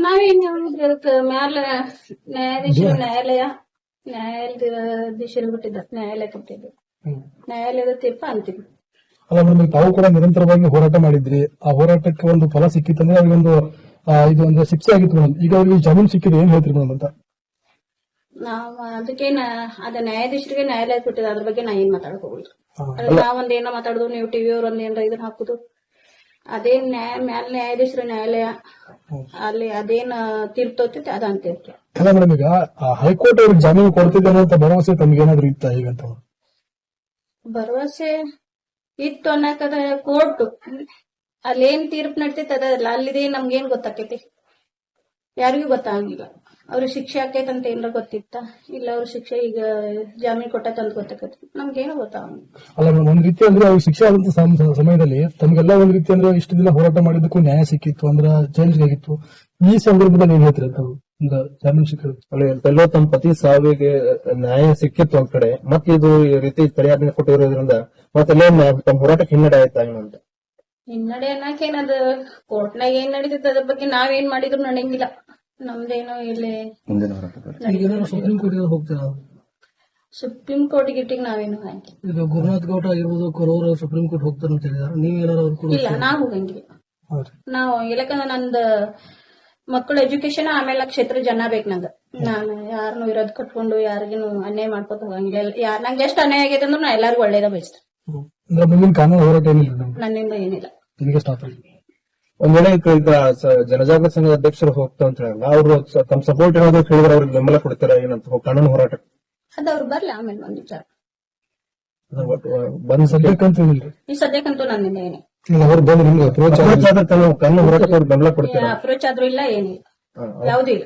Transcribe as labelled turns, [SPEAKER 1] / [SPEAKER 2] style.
[SPEAKER 1] ನಾವೇನ್ ಅದಕ್ಕೆ ಮ್ಯಾಲ ನ್ಯಾಯಾಧೀಶರು ನ್ಯಾಯಾಧೀಶರು ಬಿಟ್ಟಿದ್ದ ನ್ಯಾಯಾಲಯಕ್ಕೆ ಬಿಟ್ಟಿದ್ದು ನ್ಯಾಯಾಲಯದ ತೀರ್ಪ ಅಂತಿಮ್.
[SPEAKER 2] ಅಲ್ಲ ಮೇಡಮ್, ತಾವು ಕೂಡ ನಿರಂತರವಾಗಿ ಹೋರಾಟ ಮಾಡಿದ್ರಿ. ಆ ಹೋರಾಟಕ್ಕೆ ಒಂದು ಫಲ ಸಿಕ್ಕಿತ್ತಂದ್ರೆ ಅವ್ರಿಗೊಂದು ಇದು ಒಂದು ಶಿಕ್ಷೆ ಆಗಿತ್ತು ಮೇಡಮ್. ಈಗ ಅವ್ರಿಗೆ ಜಾಮೀನು ಸಿಕ್ಕಿದೆ, ಏನ್ ಹೇಳ್ತೀರಿ ಮೇಡಮ್ ಅಂತ?
[SPEAKER 1] ನಾವ್ ಅದಕ್ಕೆ ಅದ ನ್ಯಾಯಾಧೀಶರಿಗೆ ನ್ಯಾಯಾಲಯ ಕೊಟ್ಟಿದ್ದ, ಅದ್ರ ಬಗ್ಗೆ ನಾ ಏನ್ ಮಾತಾಡಕ್ ಹೋಗುದು. ನಾವೊಂದ್ ಏನೋ ಮಾತಾಡುದು, ನೀವು ಟಿವಿ ಅವ್ರ ಒಂದ್ ಏನಾರ ಇದನ್ನ ಹಾಕುದು, ಅದೇನ್ ಮ್ಯಾಲ ನ್ಯಾಯಾಧೀಶರ ನ್ಯಾಯಾಲಯ ಅಲ್ಲಿ ಅದೇನ್ ತೀರ್ಪು ತೋರ್ತೈತಿ ಅದ ಅಂತಿರ್ತೀವಿ.
[SPEAKER 2] ಅಲ್ಲ ಮೇಡಮ್, ಈಗ ಹೈಕೋರ್ಟ್ ಅವ್ರಿಗೆ ಜಾಮೀನು ಕೊಡ್ತಿದ್ದೆ ಅನ್ನೋ ಭರವಸೆ ತಮ್ಗೆ ಏನಾದ್ರು ಇತ್ತ ಈಗಂತ?
[SPEAKER 1] ಭರವಸೆ ಇತ್ತು ಅನ್ನಕದ ಕೋರ್ಟ್ ಅಲ್ಲೇನ್ ತೀರ್ಪು ನಡ್ತೈತಿ ಅದಲ್ಲ, ಅಲ್ಲಿದೆ ನಮ್ಗೇನ್ ಗೊತ್ತಾಕೈತಿ? ಯಾರಿಗೂ ಗೊತ್ತಾಗಿಲ್ಲ. ಅವ್ರಿಗೆ ಶಿಕ್ಷೆ ಆಕೈತೆ ಅಂತ ಏನಾರ ಗೊತ್ತಿತ್ತ? ಇಲ್ಲ ಅವ್ರ ಶಿಕ್ಷೆ ಈಗ ಜಾಮೀನು ಕೊಟ್ಟೈತೆ ಅಂತ ಗೊತ್ತಾಕೈತಿ? ನಮ್ಗೇನೋ ಗೊತ್ತಾಗ.
[SPEAKER 2] ಅಲ್ಲ ಮೇಡಮ್, ಒಂದ್ ರೀತಿ ಅಂದ್ರೆ ಅವ್ರಿಗೆ ಶಿಕ್ಷೆ ಆದಂತ ಸಮಯದಲ್ಲಿ ತಮ್ಗೆಲ್ಲ ಒಂದ್ ರೀತಿ ಅಂದ್ರೆ ಇಷ್ಟು ದಿನ ಹೋರಾಟ ಮಾಡಿದ್ದಕ್ಕೂ ನ್ಯಾಯ ಸಿಕ್ಕಿತ್ತು, ಅಂದ್ರೆ ಚೇಂಜ್ ಆಗಿತ್ತು. ಈ ಸಂದರ್ಭದಲ್ಲಿ ಏನ್ ಹೇಳ್ತೀರಿ ತಾವು? ಜಾಮೀನು ಸಿಕ್ಕ
[SPEAKER 3] ಎಲ್ಲೋ ತಮ್ಮ ಪತಿ ಸಾವಿಗೆ ನ್ಯಾಯ ಸಿಕ್ಕಿತ್ತು ಒಂದ್ ಕಡೆ, ಮತ್ತೆ ಇದು ಈ ರೀತಿ ತಡೆಯಾಜ್ಞೆ ಕೊಟ್ಟಿರೋದ್ರಿಂದ ಮತ್ತೆಲ್ಲ ತಮ್ಮ ಹೋರಾಟಕ್ಕೆ ಹಿನ್ನಡೆ ಆಯ್ತಾ ಏನಂತ?
[SPEAKER 1] ಹಿನ್ನಡೆ ಅನ್ನಕೇನದ ಕೋರ್ಟ್ನಾಗ ಏನ್ ನಡೀತೈತೆ ಅದ್ರ ಬಗ್ಗೆ ನಾವೇನ್ ಮಾಡಿದ್ರು ನಡೆಯಂಗಿಲ್ಲ. ನಮ್ದೇನೋ ಇಲ್ಲಿ
[SPEAKER 2] ಸುಪ್ರೀಂ ಕೋರ್ಟ್ ಹೋಗ್ತೀರಾ?
[SPEAKER 1] ಸುಪ್ರೀಂ ಕೋರ್ಟ್ ಗಿಟ್ಟಿಗೆ ನಾವೇನು ಹೋಗಂಗಿಲ್ಲ.
[SPEAKER 2] ಈಗ ಗುರುನಾಥ್ ಗೌಡ ಆಗಿರ್ಬೋದು, ಕೊರೋರು ಸುಪ್ರೀಂ ಕೋರ್ಟ್ ಹೋಗ್ತಾರೆ ಅಂತ ಹೇಳಿದಾರೆ. ನೀವೇನಾರು
[SPEAKER 1] ಇಲ್ಲ, ನಾವ್ ಹೋಗಂಗಿಲ್ಲ. ನಾವು ಯಾಕಂದ್ರೆ ನಂದು ಮಕ್ಕಳ ಎಜುಕೇಶನ್ ಆಮೇಲೆ ಕ್ಷೇತ್ರ ಜನ ಬೇಕು ನಂಗ. ನಾನು ಯಾರನ್ನು ವಿರೋಧ ಕಟ್ಕೊಂಡು ಯಾರಿಗೇನು ಅನ್ಯಾಯ ಮಾಡ್ಕೊತ ಹೋಗಂಗಿಲ್ಲ. ನಂಗೆ ಎಷ್ಟು ಅನ್ಯಾಯ ಆಗೈತೆ ಅಂದ್ರೆ ನಾ ಎಲ್ಲಾರ್ಗು ಒಳ್ಳೇದ ಬಯಸ್ತೇನೆ.
[SPEAKER 2] ಮುಂದಿನ ಕಾನೂನು ಹೋರಾಟ ಏನಿಲ್ಲ
[SPEAKER 1] ನನ್ನಿಂದ ಏನಿಲ್ಲ.
[SPEAKER 3] ಒಂದ್ ವೇಳೆ ಈಗ ಜನಜಾಗೃತಿ ಸಂಘದ ಅಧ್ಯಕ್ಷರು ಹೋಗ್ತಾ ಅಂತ ಹೇಳಲ್ಲ, ಅವರು ತಮ್ಮ ಸಪೋರ್ಟ್ ಏನಾದ್ರು ಕೇಳಿದ್ರೆ ಅವ್ರಿಗೆ ಬೆಂಬಲ ಕೊಡ್ತಾರ ಏನಂತ ಕಾನೂನು ಹೋರಾಟ?
[SPEAKER 1] ಅದ ಅವ್ರು ಬರ್ಲಿ, ಆಮೇಲೆ ಒಂದ್ ವಿಚಾರ.
[SPEAKER 3] ಬಂದ್ ಸದ್ಯಕ್ಕಂತೂ
[SPEAKER 1] ಈ ಸದ್ಯಕ್ಕಂತೂ ನನ್ನಿಂದ ಏನೇ
[SPEAKER 3] ಕಾನೂನು ಹೋರಾಟಕ್ಕೆ ಅವ್ರು ಬೆಂಬಲ ಕೊಡ್ತಾರೆ.
[SPEAKER 1] ಅಪ್ರೋಚ್ ಆದ್ರೂ ಇಲ್ಲ, ಏನಿಲ್ಲ, ಯಾವುದೂ ಇಲ್ಲ.